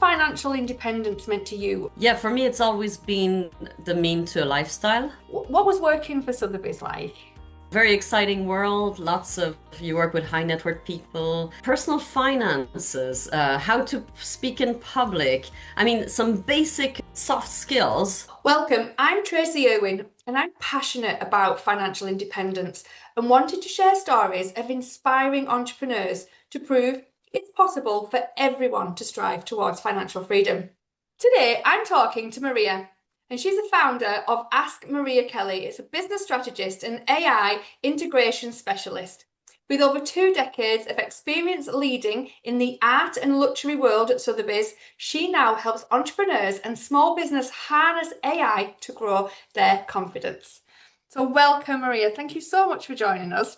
financial independence meant to you? Yeah, for me, it's always been the mean to a lifestyle. What was working for Sotheby's like? Very exciting world. You work with high net worth people, personal finances, how to speak in public. I mean, some basic soft skills. Welcome, I'm Tracy Irwin, and I'm passionate about financial independence and wanted to share stories of inspiring entrepreneurs to prove it's possible for everyone to strive towards financial freedom. Today, I'm talking to Maria, and she's the founder of Ask Maria Kelly. It's a business strategist and AI integration specialist. With over 2 decades of experience leading in the art and luxury world at Sotheby's, she now helps entrepreneurs and small business harness AI to grow their confidence. So welcome, Maria. Thank you so much for joining us.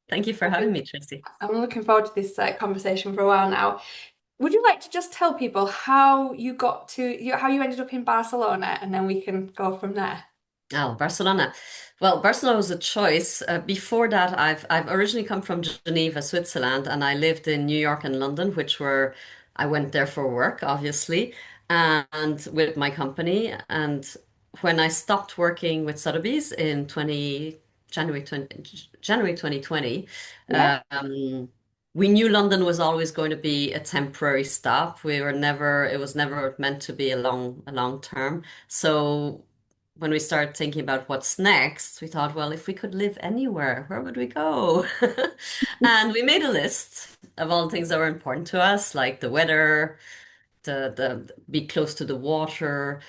Thank you for having me, Tracy. I'm looking forward to this conversation for a while now. Would you like to just tell people how you how you ended up in Barcelona, and then we can go from there? Oh, Barcelona. Well, Barcelona was a choice. Before that, I've originally come from Geneva, Switzerland, and I lived in New York and London, I went there for work, obviously, and with my company. And when I stopped working with Sotheby's in 20 January 2020, Yeah. we knew London was always going to be a temporary stop. It was never meant to be a long term. So when we started thinking about what's next, we thought, well, if we could live anywhere, where would we go? And we made a list of all the things that were important to us, like the weather, the be close to the water,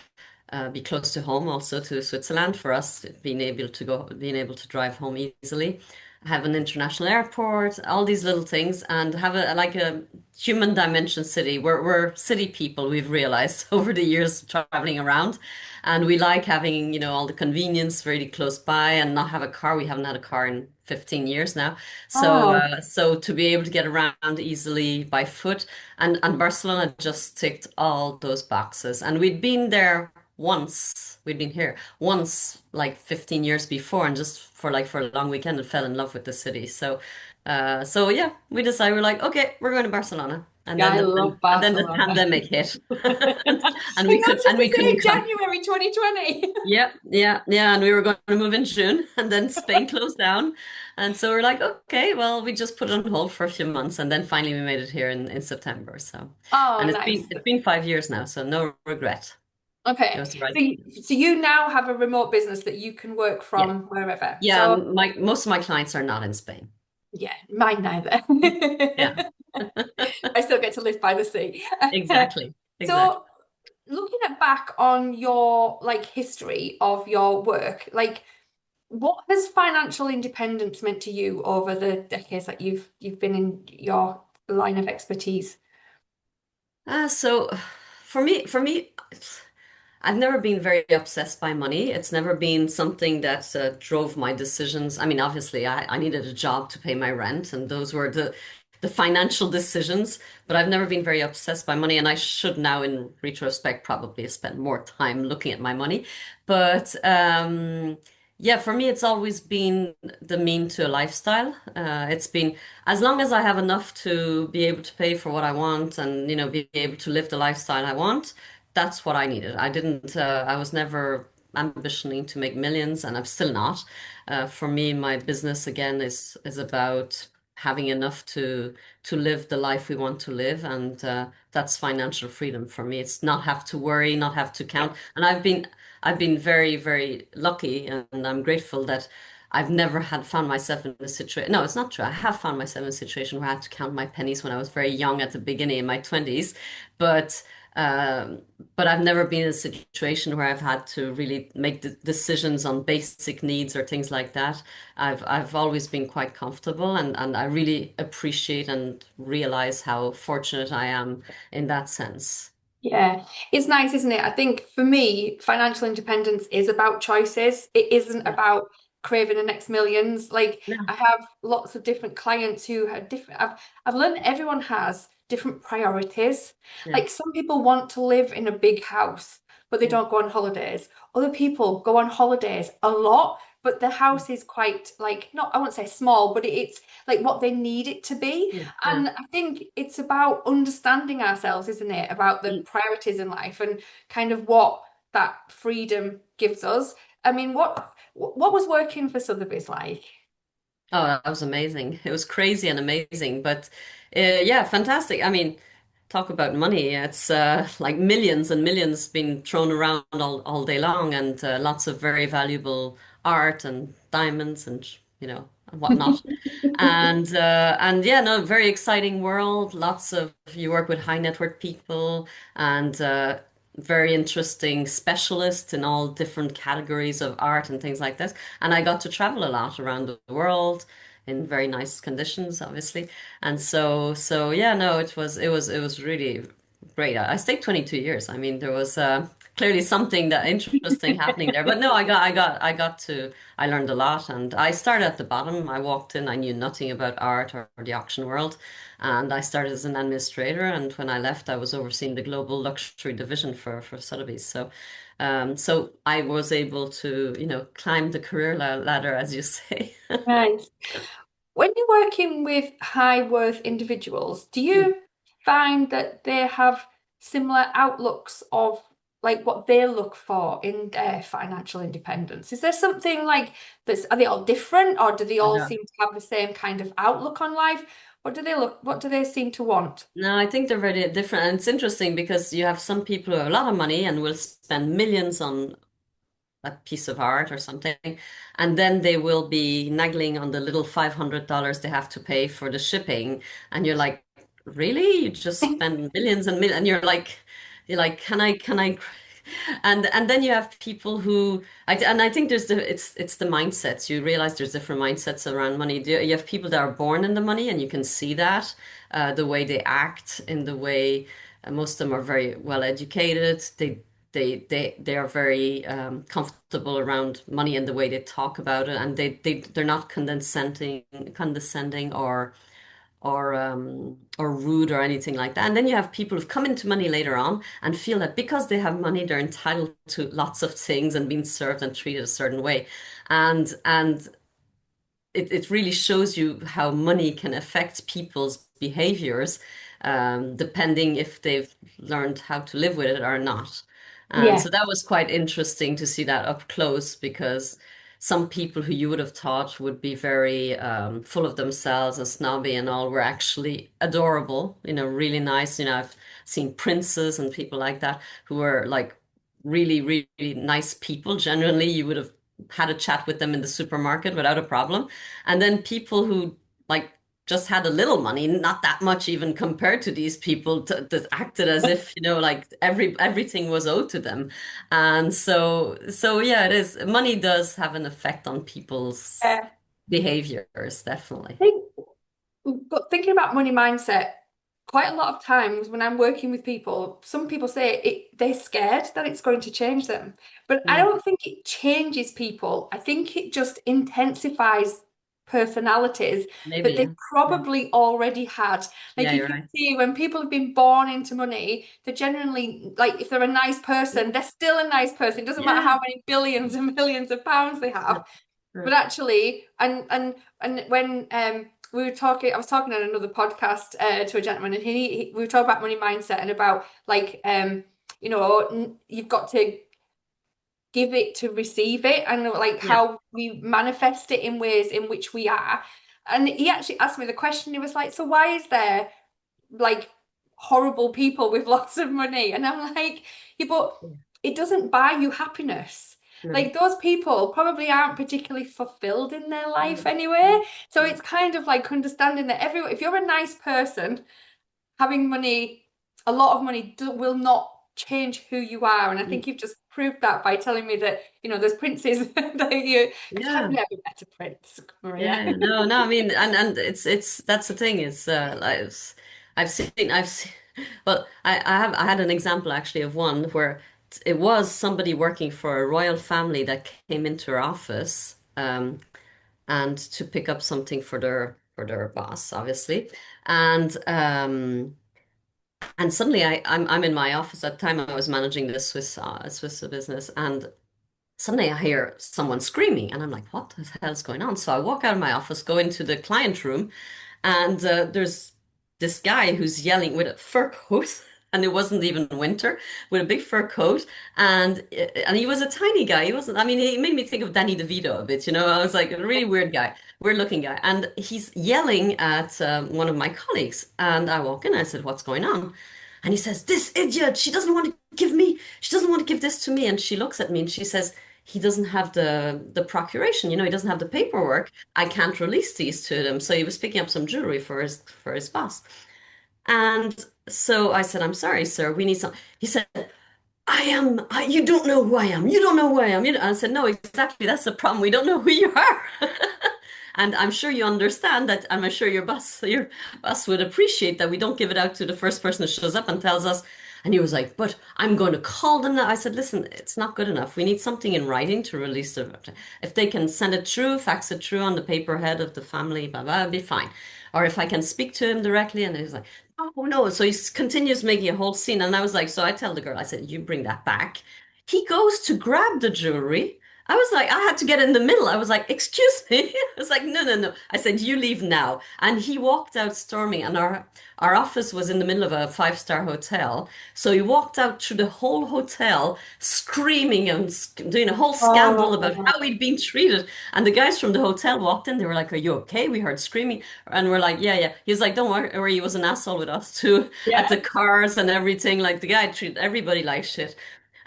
be close to home, also to Switzerland for us, being able to drive home easily, have an international airport, all these little things, and have a human dimension city. We're city people, we've realized over the years traveling around, and we like having, all the convenience really close by and not have a car. We haven't had a car in 15 years now. So, Oh, so to be able to get around easily by foot, and Barcelona just ticked all those boxes. And we'd been there once. We'd been here once like 15 years before, and just for a long weekend and fell in love with the city. So yeah, we decided, we're like, okay, we're going to Barcelona. And yeah, then I the love and then the Barcelona. pandemic hit. And I and noticed we it's couldn't in come. January 2020. Yeah, yeah, yeah. And we were going to move in June, and then Spain closed down. And so we're like, okay, well, we just put it on hold for a few months, and then finally we made it here in September. So, Oh, and nice. it's been 5 years now, so no regret. It Okay. was the right. So you now have a remote business that you can work Yeah, from wherever. yeah. So My most of my clients are not in Spain. yeah, mine neither. Yeah, I still get to live by the sea. exactly, exactly. So looking at back on your history of your work, what has financial independence meant to you over the decades that you've been in your line of expertise? So for me, I've never been very obsessed by money. It's never been something that drove my decisions. I mean, obviously, I needed a job to pay my rent, and those were the financial decisions. But I've never been very obsessed by money, and I should now, in retrospect, probably have spent more time looking at my money. But yeah, for me, it's always been the mean to a lifestyle. It's been as long as I have enough to be able to pay for what I want, and be able to live the lifestyle I want. That's what I needed. I was never ambitioning to make millions, and I'm still not. For me, my business again is about having enough to live the life we want to live, and that's financial freedom for me. It's not have to worry, not have to count. And I've been very, very lucky, and I'm grateful that I've never had found myself in a situation. No, it's not true. I have found myself in a situation where I had to count my pennies when I was very young at the beginning in my 20s, but um, but I've never been in a situation where I've had to really make the decisions on basic needs or things like that. I've always been quite comfortable, and I really appreciate and realize how fortunate I am in that sense. Yeah, it's nice, isn't it? I think for me, financial independence is about choices. It isn't Yeah. about craving the next millions. Like Yeah. I have lots of different clients who have different. I've learned everyone has different priorities. Yeah. Like some people want to live in a big house, but they Yeah. don't go on holidays. Other people go on holidays a lot, but the house is quite like not I won't say small, but it's like what they need it to be. Yeah, yeah. And I think it's about understanding ourselves, isn't it? About the Mm. priorities in life and kind of what that freedom gives us. I mean, what was working for Sotheby's like? Oh, that was amazing. It was crazy and amazing, but yeah, fantastic. I mean, talk about money. It's like millions and millions being thrown around all day long, and lots of very valuable art and diamonds and and whatnot. And yeah, no, very exciting world. Lots of you work with high net worth people and very interesting specialists in all different categories of art and things like this. And I got to travel a lot around the world in very nice conditions, obviously. And so yeah, no, it was really great. I stayed 22 years. I mean, there was clearly something that interesting happening there. But no, I learned a lot, and I started at the bottom. I walked in, I knew nothing about art or the auction world, and I started as an administrator. And when I left, I was overseeing the global luxury division for Sotheby's. So I was able to, climb the career ladder, as you say. Nice. When you're working with high worth individuals, do you find that they have similar outlooks of like what they look for in their financial independence? Is there something like this? Are they all different, or do they all Uh-huh. seem to have the same kind of outlook on life? What do they seem to want? No, I think they're very different. And it's interesting because you have some people who have a lot of money and will spend millions on a piece of art or something, and then they will be nagging on the little $500 they have to pay for the shipping. And you're like, really? You just spend millions and millions, and you're like, can I? And then you have people who I think it's the mindsets. You realize there's different mindsets around money. You have people that are born in the money, and you can see that the way they act, in the way most of them are very well educated. They are very comfortable around money and the way they talk about it, and they're not condescending or rude or anything like that. And then you have people who've come into money later on and feel that because they have money, they're entitled to lots of things and being served and treated a certain way. And it really shows you how money can affect people's behaviors, depending if they've learned how to live with it or not. And Yeah, so that was quite interesting to see that up close, because some people who you would have thought would be very full of themselves and snobby and all were actually adorable, really nice. I've seen princes and people like that who were like really, really nice people. Generally, you would have had a chat with them in the supermarket without a problem. And then people who like just had a little money, not that much even compared to these people, that acted as if, like everything was owed to them. And so yeah, it is. Money does have an effect on people's I behaviors, definitely. think. But thinking about money mindset, quite a lot of times when I'm working with people, some people say they're scared that it's going to change them. But I Mm, don't think it changes people. I think it just intensifies personalities maybe, that they yeah. Yeah, probably already had. Like yeah, you you're can right. see when people have been born into money, they're generally like if they're a nice person, they're still a nice person. It doesn't matter Yeah, how many billions and millions of pounds they yeah, have. yeah, But actually, and when we were talking, I was talking on another podcast to a gentleman, and we were talking about money mindset and about like you've got to give it to receive it, and like yeah. how we manifest it in ways in which we are. And he actually asked me the question. He was like, "So why is there like horrible people with lots of money?" And I'm like, "Yeah, but Yeah. it doesn't buy you happiness." No. Like those people probably aren't particularly fulfilled in their life Mm, anyway. mm, So mm. it's kind of like understanding that everyone, if you're a nice person, having money, a lot of money will not change who you are. And I Mm. think you've just proved that by telling me that, there's princes that because I've Yeah. never met a prince, Maria. Yeah, no, no. I mean, and it's that's the thing. It's like I've seen. Well, I had an example actually of one where it was somebody working for a royal family that came into our office, and to pick up something for their boss, obviously, and suddenly I'm in my office at the time. I was managing the Swiss business, and Suddenly I hear someone screaming, and I'm like, what the hell's going on? So I walk out of my office, go into the client room, and there's this guy who's yelling with a fur coat, and it wasn't even winter, with a big fur coat, and he was a tiny guy. He wasn't. I mean, he made me think of Danny DeVito a bit. I was like a really weird guy, weird looking guy, and he's yelling at one of my colleagues. And I walk in, I said, "What's going on?" And he says, "This idiot! She doesn't want to give this to me." And she looks at me and she says, "He doesn't have the procuration. He doesn't have the paperwork. I can't release these to them." So he was picking up some jewelry for his boss. And so I said, "I'm sorry, sir. We need some." He said, you don't know who I am. You don't know who I am. I said, "No, exactly. That's the problem. We don't know who you are." And I'm sure you understand that. I'm sure your boss would appreciate that we don't give it out to the first person who shows up and tells us. And he was like, "But I'm going to call them now." I said, "Listen, it's not good enough. We need something in writing to release the. If they can send it through, fax it through on the paperhead of the family, blah, blah, it'll be fine. Or if I can speak to him directly." And he's like, "Oh no." So he continues making a whole scene. And I was like, so I tell the girl, I said, "You bring that back." He goes to grab the jewelry. I was like, I had to get in the middle. I was like, "Excuse me." I was like, "No, no, no." I said, "You leave now." And he walked out storming. And our office was in the middle of a five-star hotel. So he walked out through the whole hotel screaming and doing a whole scandal about Oh, how he'd been treated. And the guys from the hotel walked in. They were like, "Are you okay? We heard screaming." And we're like, "Yeah, yeah." He was like, "Don't worry." He was an asshole with us too at yeah. the cars and everything. Like the guy treated everybody like shit.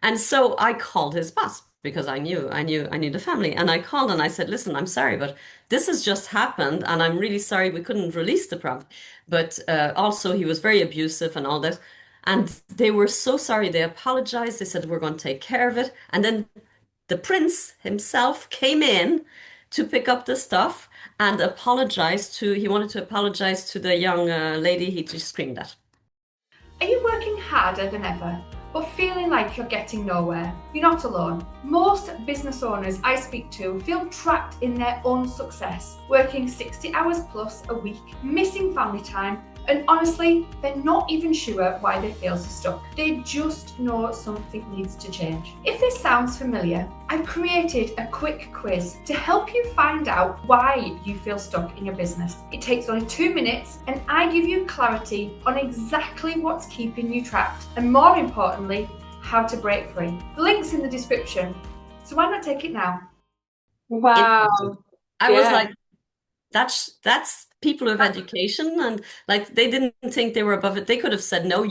And so I called his boss because I knew the family. And I called and I said, "Listen, I'm sorry, but this has just happened, and I'm really sorry we couldn't release the prompt." But also, he was very abusive and all that. And they were so sorry. They apologized. They said, "We're going to take care of it." And then the prince himself came in to pick up the stuff and he wanted to apologize to the young lady he just screamed at. Are you working harder than ever, but feeling like you're getting nowhere? You're not alone. Most business owners I speak to feel trapped in their own success, working 60 hours plus a week, missing family time, and honestly, they're not even sure why they feel so stuck. They just know something needs to change. If this sounds familiar, I've created a quick quiz to help you find out why you feel stuck in your business. It takes only 2 minutes, and I give you clarity on exactly what's keeping you trapped, and more importantly, how to break free. The link's in the description, so why not take it now? Interesting. Wow. I was Yeah. like, that's people with education, and like they didn't think they were above it. They could have said, "No, why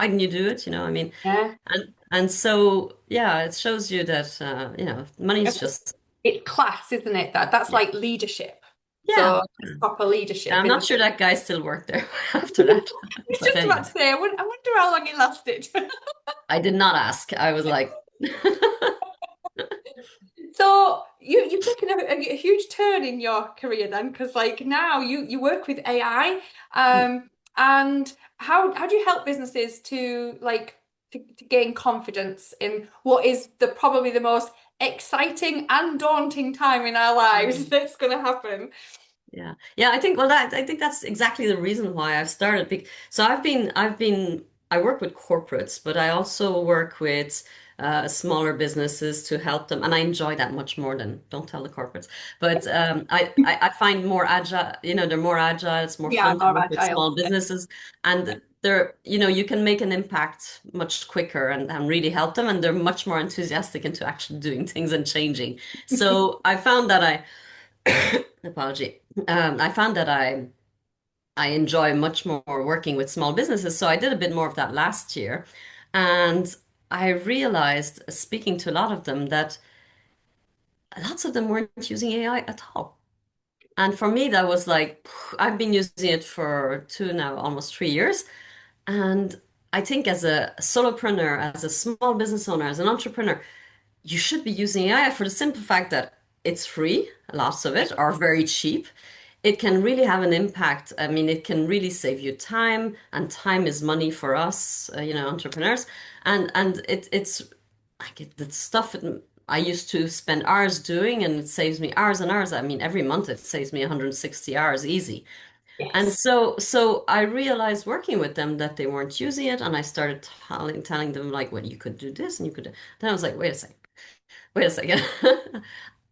didn't you do it?" I mean, Yeah. and so yeah, it shows you that money's just It's class, isn't it? That's yeah. like leadership. Yeah. So it's proper leadership I'm in not the sure that guy still worked there after that. I was But just about anyway, to say, I wonder how long it lasted. I did not ask. I was like, So you've taken a huge turn in your career then, because like now you work with AI, and how do you help businesses to to gain confidence in what is probably the most exciting and daunting time in our lives that's going to happen? yeah. Yeah, I think that's exactly the reason why I've started. So I work with corporates, but I also work with smaller businesses to help them, and I enjoy that much more than don't tell the corporates. But I find more agile, they're more agile, it's more Yeah, fun to more work with agile. small businesses, and you can make an impact much quicker and really help them, and they're much more enthusiastic into actually doing things and changing. So I found that apology. I found that I enjoy much more working with small businesses. So I did a bit more of that last year. And I realized, speaking to a lot of them, that lots of them weren't using AI at all. And for me, that was like, I've been using it for now, almost 3 years. And I think as a solopreneur, as a small business owner, as an entrepreneur, you should be using AI for the simple fact that it's free, lots of it, or very cheap. It can really have an impact. I mean, it can really save you time, and time is money for us, entrepreneurs. And it's like the stuff I used to spend hours doing, and it saves me hours and hours. I mean, every month it saves me 160 hours easy. And Yes. so I realized working with them that they weren't using it, and I started telling them like, well, you could do this and you could. Then I was like, wait a second. Wait a second.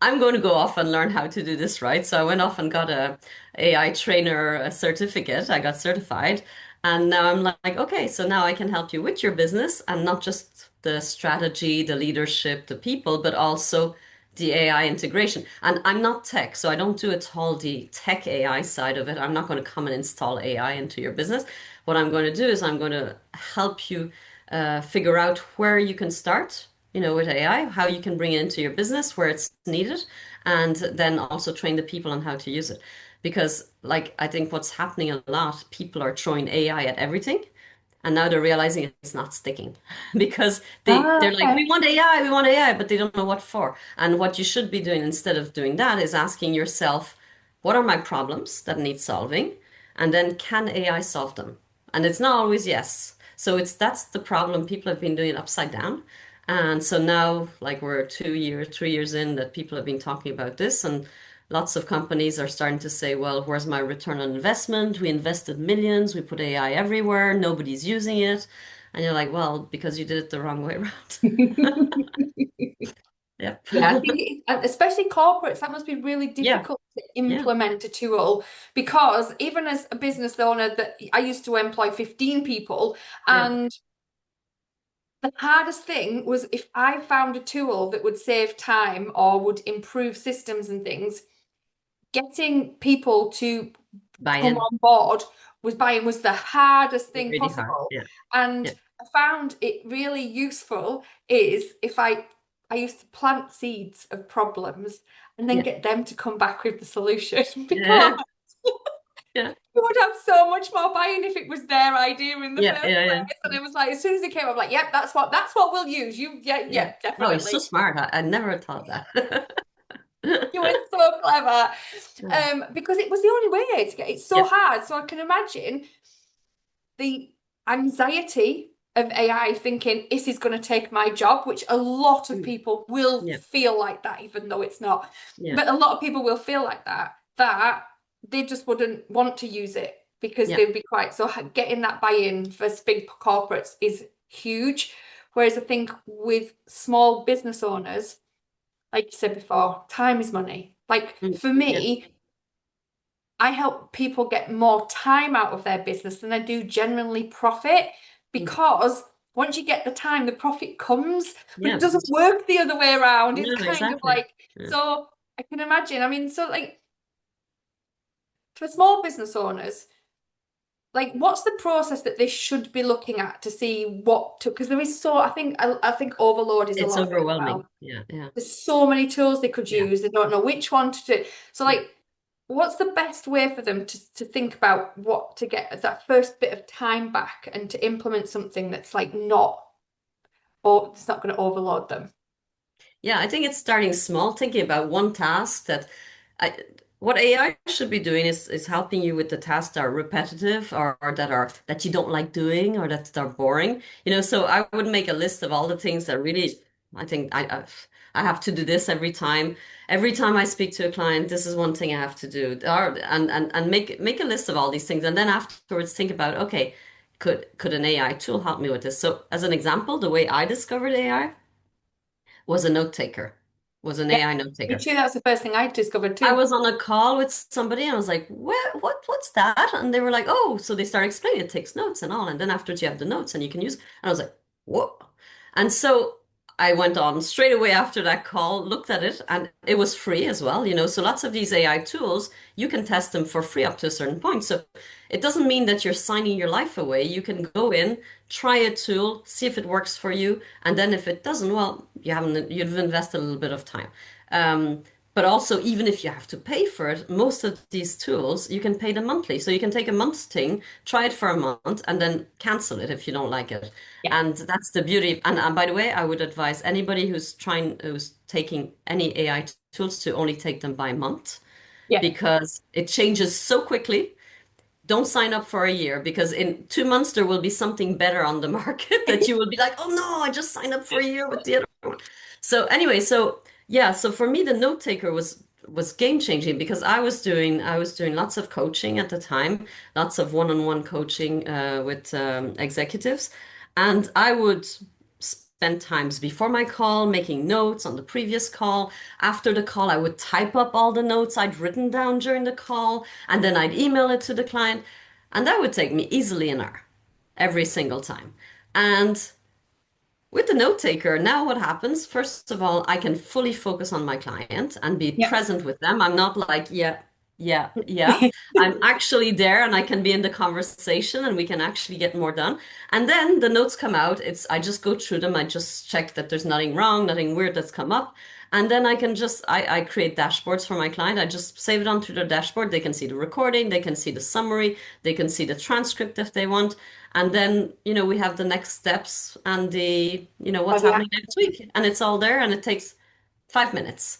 I'm going to go off and learn how to do this right. So I went off and got a AI trainer certificate. I got certified. And now I'm like, okay, so now I can help you with your business and not just the strategy, the leadership, the people, but also the AI integration. And I'm not tech, so I don't do it all the tech AI side of it. I'm not going to come and install AI into your business. What I'm going to do is I'm going to help you figure out where you can start, with AI, how you can bring it into your business where it's needed, and then also train the people on how to use it. Because, like, I think what's happening a lot, people are throwing AI at everything, and now they're realizing it's not sticking because they're Ah, like, okay. we want AI, but they don't know what for. And what you should be doing instead of doing that is asking yourself, what are my problems that need solving? And then can AI solve them? And it's not always yes. So that's the problem. People have been doing it upside down. And so now, like we're 2 years, 3 years in that people have been talking about this, and lots of companies are starting to say, well, where's my return on investment? We invested millions, we put AI everywhere, nobody's using it. And you're like, well, because you did it the wrong way around. Yep. Yeah, I think and especially corporates, that must be really Yeah, difficult to yeah, implement a tool because even as a business owner that I used to employ 15 people, yeah. and the hardest thing was if I found a tool that would save time or would improve systems and things, getting people to Buy come in. on board was buying was the hardest thing Really hard. possible. Yeah, And yeah, I found it really useful is if I used to plant seeds of problems and then yeah, get them to come back with the solution because yeah, yeah, you would have so much more buy-in if it was their idea in the yeah, first yeah, yeah, place. And it was like as soon as it came, I'm like, yep, that's what we'll use. You yeah, yeah. yeah, Oh, you're so definitely. smart. I never thought that. You were so clever. Yeah, Because it was the only way to get it's so yeah, hard. So I can imagine the anxiety of AI thinking this is going to take my job, which a lot of mm, people will yeah, feel like that, even though it's not. yeah, But a lot of people will feel like that they just wouldn't want to use it because yeah. they'd be quite so getting that buy-in for big corporates is huge. Whereas I think with small business owners, like you said before, time is money. Like Mm, for yeah, me, I help people get more time out of their business than I do genuinely profit mm, because once you get the time, the profit comes, but yeah. it doesn't work the other way around. It's No, kind of exactly. like, Yeah. so I can imagine. I mean, so like for small business owners, like what's the process that they should be looking at to see what to, because there is so, I think overload is a It's lot of it as overwhelming. well. Yeah, yeah, There's so many tools they could yeah, use. They don't know which one to do. So yeah. like what's the best way for them to think about what to get that first bit of time back and to implement something that's like not or it's not going to overload them? Yeah, I think it's starting small, thinking about one task that I, what AI should be doing is helping you with the tasks that are repetitive or that you don't like doing or that are boring. So I would make a list of all the things that really I think I have to do this every time. Every time I speak to a client, this is one thing I have to do. And make a list of all these things and then afterwards think about, okay, could an AI tool help me with this? So as an example, the way I discovered AI was a note taker, was an Yeah, AI note me taker. too. That's the first thing I discovered I too. was on a call with somebody and I was like, what's that? And they were like, oh, so they started explaining it takes notes and all. And then afterwards you have the notes and you can use, and I was like, whoa. And so I went on straight away after that call, looked at it, and it was free as well. So lots of these AI tools, you can test them for free up to a certain point. So it doesn't mean that you're signing your life away. You can go in, try a tool, see if it works for you, and then if it doesn't, well, you've invested a little bit of time. But also, even if you have to pay for it, most of these tools, you can pay them monthly. So you can take a month's thing, try it for a month, and then cancel it if you don't like it. Yeah, And that's the beauty. And by the way, I would advise anybody who's taking any AI tools to only take them by month yeah. because it changes so quickly. Don't sign up for a year because in 2 months there will be something better on the market that you will be like, oh no, I just signed up for a year with the other one. So anyway, so yeah, so for me the note taker was game changing because I was doing lots of coaching at the time, lots of one-on-one coaching with executives, and I would spend times before my call making notes on the previous call. After the call, I would type up all the notes I'd written down during the call, and then I'd email it to the client. And that would take me easily an hour every single time. And with the note taker, now what happens? First of all, I can fully focus on my client and be Yeah. present with them. I'm not like, yeah, yeah, yeah. I'm actually there and I can be in the conversation and we can actually get more done. And then the notes come out. I just go through them. I just check that there's nothing wrong, nothing weird that's come up. And then I create dashboards for my client. I just save it onto their dashboard. They can see the recording, they can see the summary, they can see the transcript if they want. And then, we have the next steps and Oh, what's yeah. happening next week. And it's all there and it takes 5 minutes.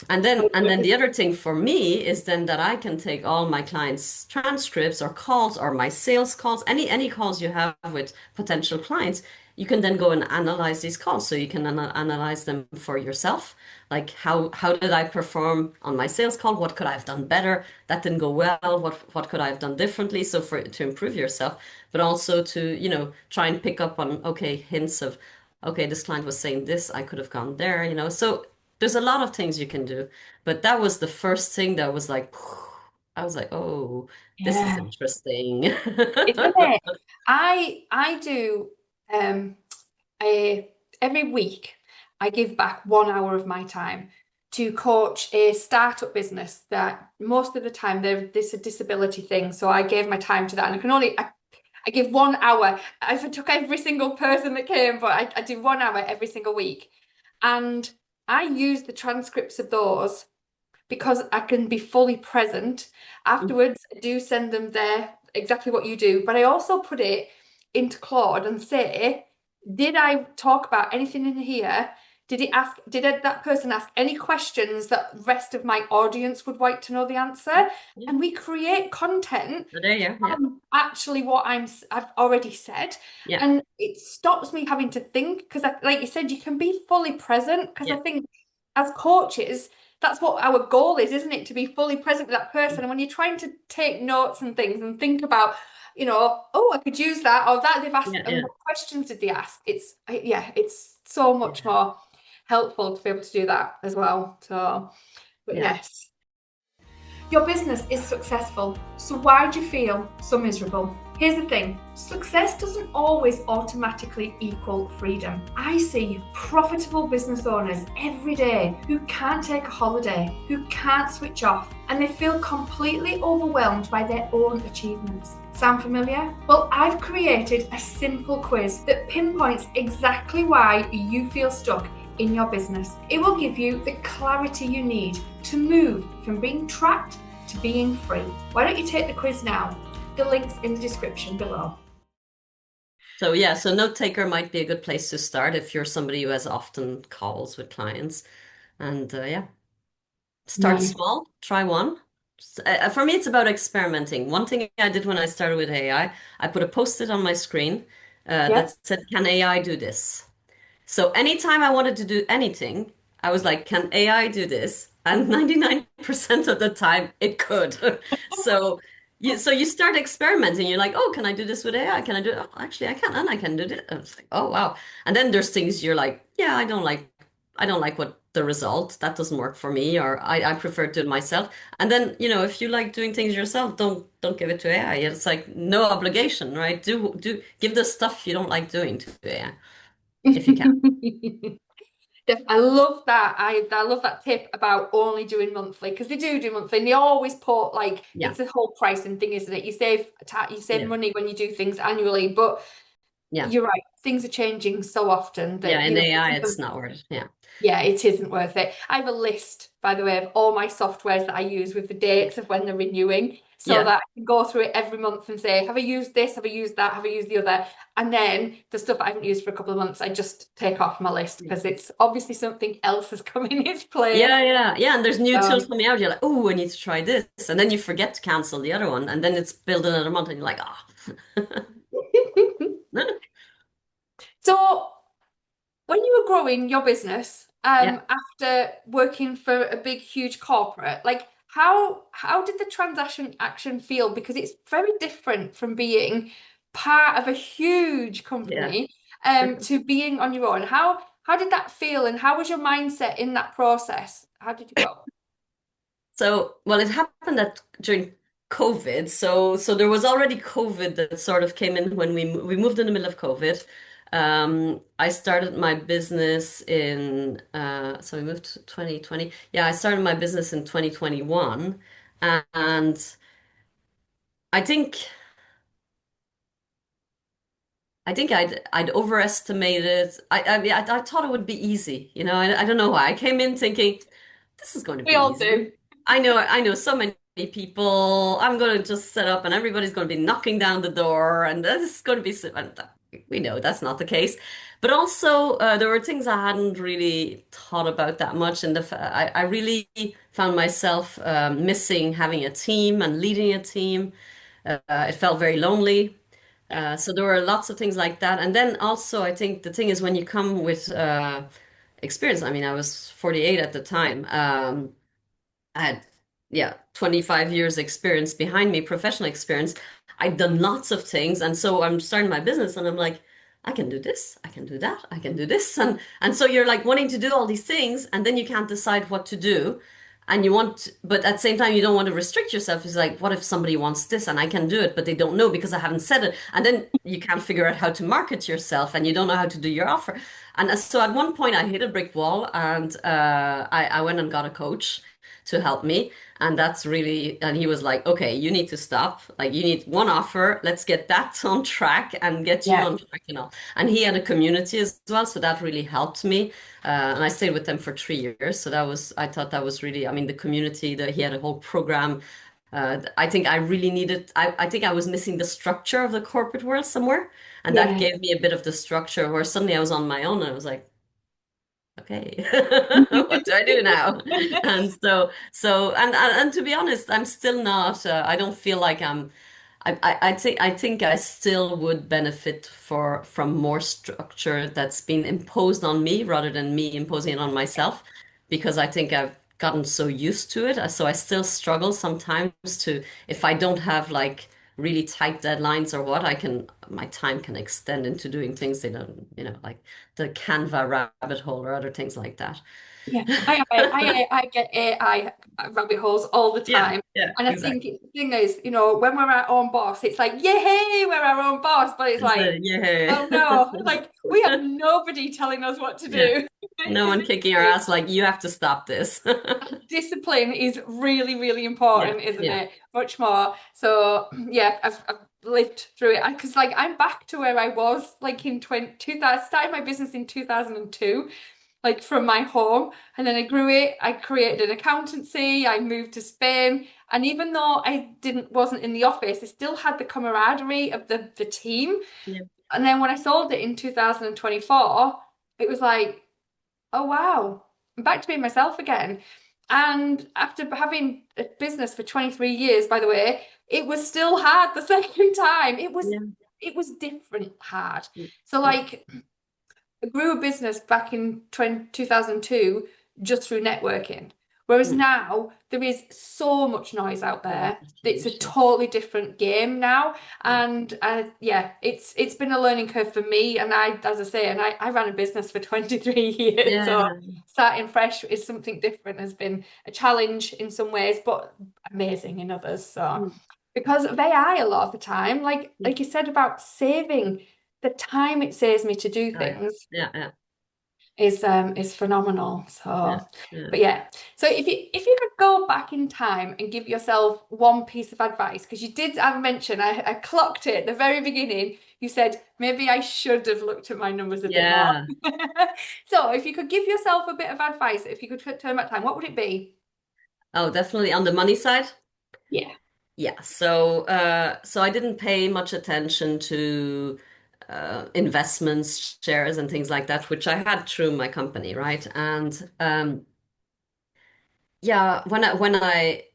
And then the other thing for me is then that I can take all my clients' transcripts or calls or my sales calls, any calls you have with potential clients, you can then go and analyze these calls. So you can analyze them for yourself. Like how did I perform on my sales call? What could I have done better? That didn't go well. What could I have done differently? So for to improve yourself, but also to, try and pick up on hints of okay, this client was saying this, I could have gone there. So there's a lot of things you can do, but that was the first thing that was like, I was like, oh, this is Yeah. interesting. Isn't it? I do um I every week I give back 1 hour of my time to coach a startup business that most of the time this a disability thing. So I gave my time to that and I give 1 hour. I took every single person that came, but I do 1 hour every single week. And I use the transcripts of those because I can be fully present. Afterwards, I do send them there, exactly what you do, but I also put it into Claude and say, did I talk about anything in here? Did that person ask any questions that the rest of my audience would like to know the answer? Yeah, And we create content there you are. Yeah, from actually what I've already said, yeah, and it stops me having to think because, like you said, you can be fully present. Because I yeah, think as coaches, that's what our goal is, isn't it? To be fully present with that person. And when you're trying to take notes and things and think about, oh, I could use that or that they've asked, yeah, and yeah, what questions did they ask? Yeah, it's so much yeah, more helpful to be able to do that as well. So, but yeah. yes. Your business is successful, so why do you feel so miserable? Here's the thing, success doesn't always automatically equal freedom. I see profitable business owners every day who can't take a holiday, who can't switch off, and they feel completely overwhelmed by their own achievements. Sound familiar? Well, I've created a simple quiz that pinpoints exactly why you feel stuck in your business. It will give you the clarity you need to move from being trapped to being free. Why don't you take the quiz now? The link's in the description below. So yeah, so note taker might be a good place to start if you're somebody who has often calls with clients. And yeah, start Nice. small, try one. For me, it's about experimenting. One thing I did when I started with AI, I put a post-it on my screen Yep. that said, "Can AI do this?" So anytime I wanted to do anything, I was like, can AI do this? And 99% of the time it could. So you start experimenting. You're like, oh, can I do this with AI? Can I do it? Oh, actually, I can, and I can do this. And it's like, oh wow. And then there's things you're like, yeah, I don't like what the result. That doesn't work for me, or I prefer to do it myself. And then, if you like doing things yourself, don't give it to AI. It's like no obligation, right? Give the stuff you don't like doing to AI if you can. I love that. I love that tip about only doing monthly because they do monthly and they always put like Yeah. it's a whole pricing thing, isn't it? You save Yeah. money when you do things annually, but Yeah. you're right. Things are changing so often Yeah. that In AI, it's it's not worth it. Yeah. yeah, it isn't worth it. I have a list, by the way, of all my softwares that I use with the dates of when they're renewing so Yeah. that I can go through it every month and say, have I used this? Have I used that? Have I used the other? And then the stuff I haven't used for a couple of months, I just take off my list Yeah. because it's obviously something else has come in its place. Yeah. Yeah. Yeah. And there's new tools Um, coming out. You're like, oh, I need to try this. And then you forget to cancel the other one. And then it's billed another month and you're like, ah. so when you were growing your business, Yeah. after working for a big, huge corporate, like how did the transaction action feel? Because it's very different from being part of a huge Yeah. company to being on your own. How did that feel, and how was your mindset in that process? How did you go? So, well, it happened that during COVID. So there was already COVID that sort of came in when we moved in the middle of COVID. I started my business in so we moved to 2020. Yeah, I started my business in 2021, and I think I'd overestimated. I thought it would be easy. I don't know why. I came in thinking this is going to We be all easy. do. I know so many people. I'm going to just set up and everybody's going to be knocking down the door and this is going to be, and we know that's not the case. But also, there were things I hadn't really thought about that much. And I really found myself missing having a team and leading a team. It felt very lonely. So there were lots of things like that. And then also, I think the thing is when you come with experience, I mean, I was 48 at the time. I had, yeah, 25 years experience behind me, professional experience. I'd done lots of things. And so I'm starting my business and I'm like, I can do this, I can do that, I can do this. And so you're like wanting to do all these things and then you can't decide what to do. And but at the same time, you don't want to restrict yourself. It's like, what if somebody wants this and I can do it, but they don't know because I haven't said it. And then you can't figure out how to market yourself and you don't know how to do your offer. And so at one point I hit a brick wall and I went and got a coach to help me. And that's really, and he was like, okay, you need to stop. Like, you need one offer. Let's get that on track and get you Yeah. on track and all. And he had a community as well. So that really helped me. And I stayed with them for 3 years. So I thought that was really, I mean, the community that he had a whole program. I think I really needed, I think I was missing the structure of the corporate world somewhere. And that Yeah. gave me a bit of the structure where suddenly I was on my own and I was like, okay, what do I do now? And and to be honest, I'm still not. I don't feel like I'm. I think I still would benefit from more structure that's been imposed on me rather than me imposing it on myself, because I think I've gotten so used to it. So I still struggle sometimes to if I don't have like really tight deadlines or what, my time can extend into doing things they don't, like the Canva rabbit hole or other things like that. Yeah, I get AI rabbit holes all the Yeah, time. yeah, And I think exactly. the thing is, when we're our own boss, it's like, yay, we're our own boss. But it's like, Yeah. oh no, like we have nobody telling us what to Yeah. do. No Because one kicking our ass like you have to stop this. discipline is really, really Yeah, important, isn't yeah, it? Much more. So yeah, I've lived through it. Because like I'm back to where I was like in 2000, started my business in 2002, like from my home, and then I grew it. I created an accountancy. I moved to Spain, and even though I didn't wasn't in the office, I still had the camaraderie of the team. yeah, And then when I sold it in 2024, it was like, oh wow, I'm back to being myself again. And after having a business for 23 years, by the way, it was still hard the second time. yeah, It was different hard. yeah, So yeah, like I grew a business back in 2002 just through networking. Whereas mm. now there is so much noise out Yeah, there. it's It's a changed. Yeah, totally different game now. yeah, And yeah, it's been a learning curve for me. And as I say, I ran a business for 23 years. So yeah, starting fresh is something different, has been a challenge in some ways, but amazing in others. So mm, because of AI a lot of the time, yeah. like you said about saving the time it saves me to do Oh, yeah, things yeah, yeah, is phenomenal. yeah, So, yeah. but yeah. So if you could go back in time and give yourself one piece of advice, because you did I mentioned I clocked it at the very beginning. You said maybe I should have looked at my numbers a bit more. Yeah. So if you could give yourself a bit of advice, if you could turn back time, what would it be? Oh, definitely on the money side. Yeah. Yeah. So I didn't pay much attention to investments, shares, and things like that, which I had through my company, right? And yeah,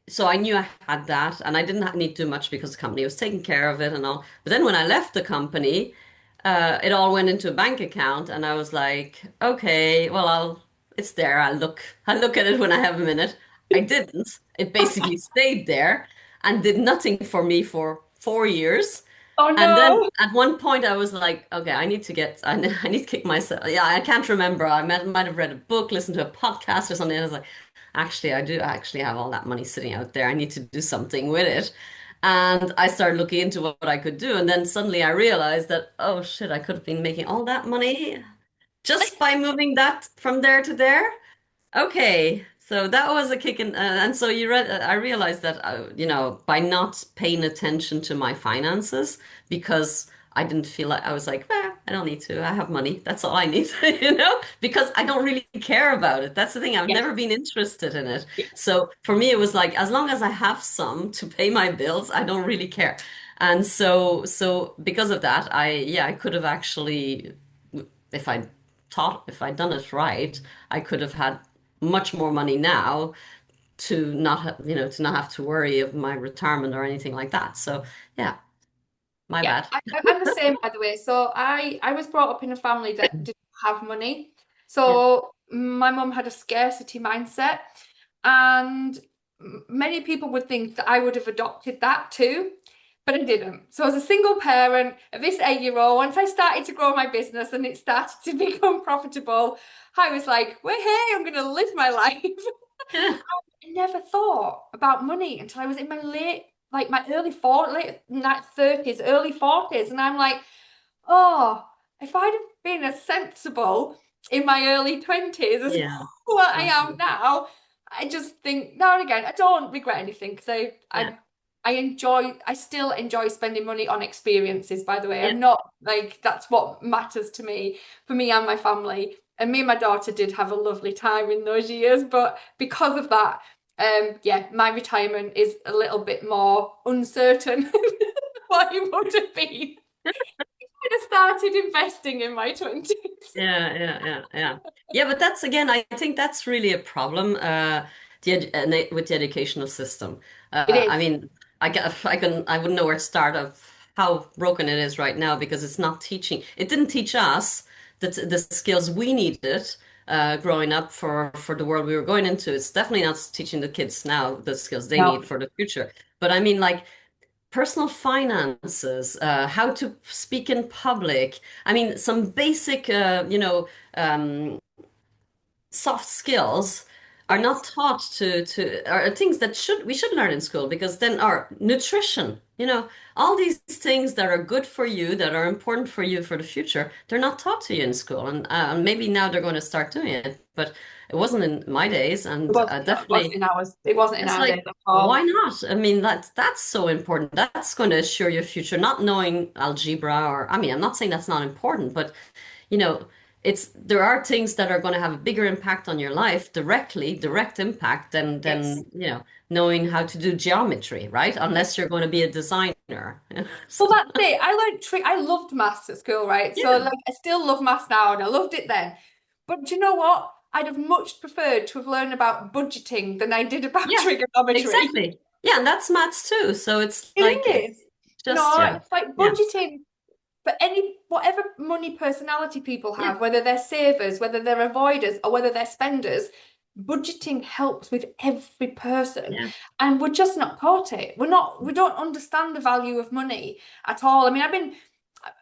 so I knew I had that, and I didn't need to do much because the company was taking care of it and all. But then when I left the company, it all went into a bank account, and I was like, okay, well, it's there. I'll look at it when I have a minute. I didn't. It basically stayed there and did nothing for me for 4 years. Oh And then no. at one point I was like, okay, I need to kick myself. Yeah, I can't remember. Might have read a book, listened to a podcast or something. And I was like, actually, I do actually have all that money sitting out there. I need to do something with it. And I started looking into what I could do. And then suddenly I realized that, oh shit, I could have been making all that money just by moving that from there to there. Okay, so that was a kick in, and so I realized that by not paying attention to my finances because I didn't feel like I was like, I don't need to. I have money. That's all I need, because I don't really care about it. That's the thing. I've Yes. never been interested in it. Yeah. So for me, it was like as long as I have some to pay my bills, I don't really care. And so because of that, I could have actually if I if I'd done it right, I could have had much more money now to not to not have to worry of my retirement or anything like that. So yeah, my Yeah, bad. I'm the same, by the way. So I was brought up in a family that didn't have money. Yeah, So my mum had a scarcity mindset, and many people would think that I would have adopted that too, but I didn't. So as a single parent of this 8-year-old, once I started to grow my business and it started to become profitable, I was like, well, hey, I'm going to live my life. yeah, I never thought about money until I was in my like my early 40s, late 30s, early 40s. And I'm like, oh, if I'd have been as sensible in my early 20s as yeah, what I am mhm, now, I just think now and again, I don't regret anything because yeah, I still enjoy spending money on experiences, by the way. yeah. I'm not like, that's what matters to me, for me and my family. And me and my daughter did have a lovely time in those years, but because of that, yeah, my retirement is a little bit more uncertain than what it would have been. I'd have started investing in my 20s. Yeah, yeah, yeah, yeah. Yeah, but that's again, I think that's really a problem with the educational system. It I is. mean, I wouldn't know where to start of how broken it is right now because it's not teaching. It didn't teach us the skills we needed growing up for the world we were going into. It's definitely not teaching the kids now the skills they need No. for the future. But I mean, like personal finances, how to speak in public. I mean, some basic, soft skills are not Yes. taught to are things that we should learn in school because then our nutrition, all these things that are good for you, that are important for you for the future, they're not taught to you in school. And maybe now they're going to start doing it, but it wasn't in my days, and It wasn't definitely. in ours. It wasn't in It's our days like, at why all. not? I mean, that's so important. That's going to assure your future. Not knowing algebra or, I mean, I'm not saying that's not important, but you know, there are things that are going to have a bigger impact on your life direct impact Yes. than, knowing how to do geometry, right? Unless you're going to be a designer. Well, So, that's it. I loved maths at school, right? So yeah, like I still love maths now and I loved it then. But do you know what? I'd have much preferred to have learned about budgeting than I did about yeah, trigonometry. exactly. Yeah, and that's maths too. So it's It like, is. just, yeah, It's like yeah, budgeting for any whatever money personality people yeah, have, whether they're savers, whether they're avoiders, or whether they're spenders, budgeting helps with every person. yeah. And we're just not taught it. We don't understand the value of money at all. I mean,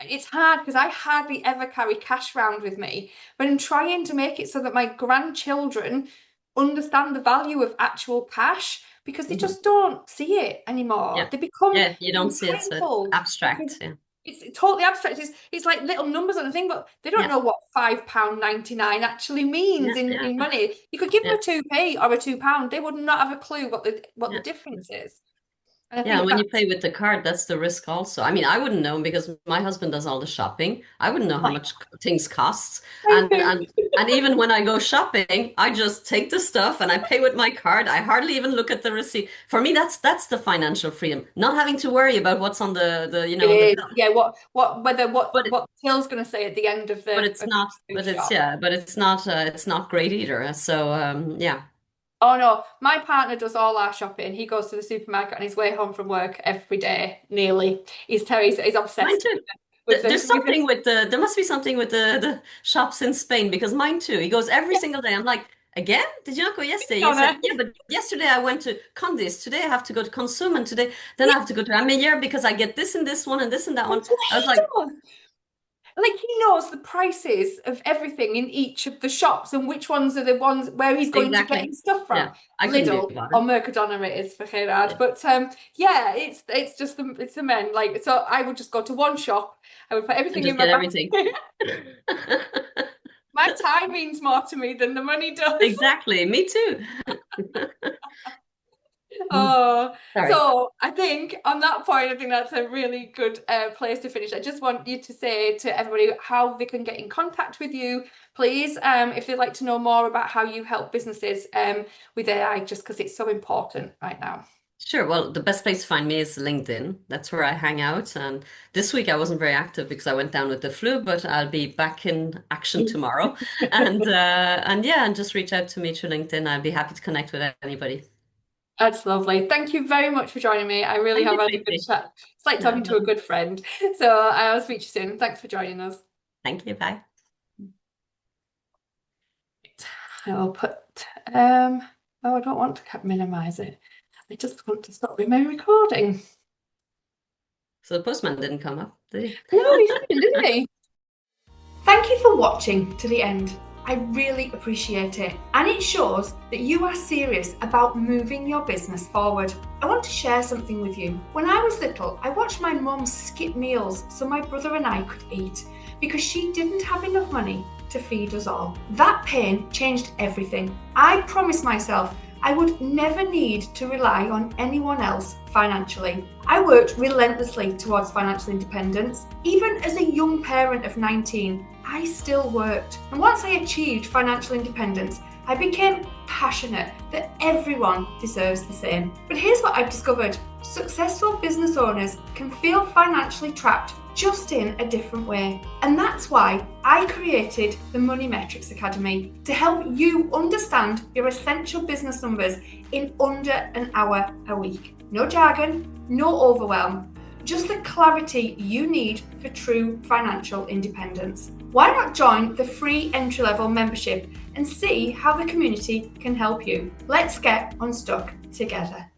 it's hard because I hardly ever carry cash around with me, but I'm trying to make it so that my grandchildren understand the value of actual cash because they Mhm. just don't see it anymore. Yeah. They become Yeah, you don't see it, so it's entitled because abstract. Yeah. it's totally abstract. It's like little numbers on a thing, but they don't Yeah. know what £5.99 actually means Yeah. Yeah. in money. You could give them Yeah. a 2p or a £2. They would not have a clue what the Yeah. difference is. And I Yeah, and think when you that's pay with the card, that's the risk also. I mean, I wouldn't know because my husband does all the shopping. I wouldn't know how much things costs. I And do. and even when I go shopping, I just take the stuff and I pay with my card. I hardly even look at the receipt. For me, that's the financial freedom. Not having to worry about what's on It on the is. bill. Yeah, whether But what the till's gonna say at the end of it's the not food shop. but it's not great either. So yeah. Oh no, my partner does all our shopping. He goes to the supermarket on his way home from work every day, nearly. He's Mine obsessed too. There's with the something with there must be something with the shops in Spain because mine too. He goes every single day. I'm like, Again? Did you not go yesterday? You said, Donna. yeah, but yesterday I went to Condis. Today I have to go to Consum, and today then I have to go to Ameyer because I get this and this one and this and that one. That's what I was he like, does. Like he knows the prices of everything in each of the shops and which ones are the ones where he's going to get exactly. his stuff from. Yeah, I couldn't be Lidl or bothered. Mercadona it is for Gerard. Yeah, But yeah, it's just the men. Like so I would just go to one shop, I would put and everything in just my get everything. basket. My time means more to me than the money does. Exactly. Me too. Oh, Sorry. so I think on that point, I think that's a really good place to finish. I just want you to say to everybody how they can get in contact with you, please, if they'd like to know more about how you help businesses with AI, just because it's so important right now. Sure. Well, the best place to find me is LinkedIn. That's where I hang out. And this week I wasn't very active because I went down with the flu, but I'll be back in action tomorrow. And yeah, and just reach out to me through LinkedIn. I'd be happy to connect with anybody. That's lovely. Thank you very much for joining me. I really Thank have you, had a good Tracy. chat. It's like No, talking to a no. good friend. So I'll speak to you soon. Thanks for joining us. Thank you. Bye. I will put, oh, I don't want to minimize it. I just want to stop my recording. So the postman didn't come up, did he? No, he didn't, did he? Thank you for watching to the end. I really appreciate it, and it shows that you are serious about moving your business forward. I want to share something with you. When I was little, I watched my mum skip meals so my brother and I could eat because she didn't have enough money to feed us all. That pain changed everything. I promised myself I would never need to rely on anyone else financially. I worked relentlessly towards financial independence. Even as a young parent of 19, I still worked. And once I achieved financial independence, I became passionate that everyone deserves the same. But here's what I've discovered. Successful business owners can feel financially trapped just in a different way. And that's why I created the Money Metrics Academy to help you understand your essential business numbers in under an hour a week. No jargon, no overwhelm, just the clarity you need for true financial independence. Why not join the free entry-level membership and see how the community can help you? Let's get unstuck together.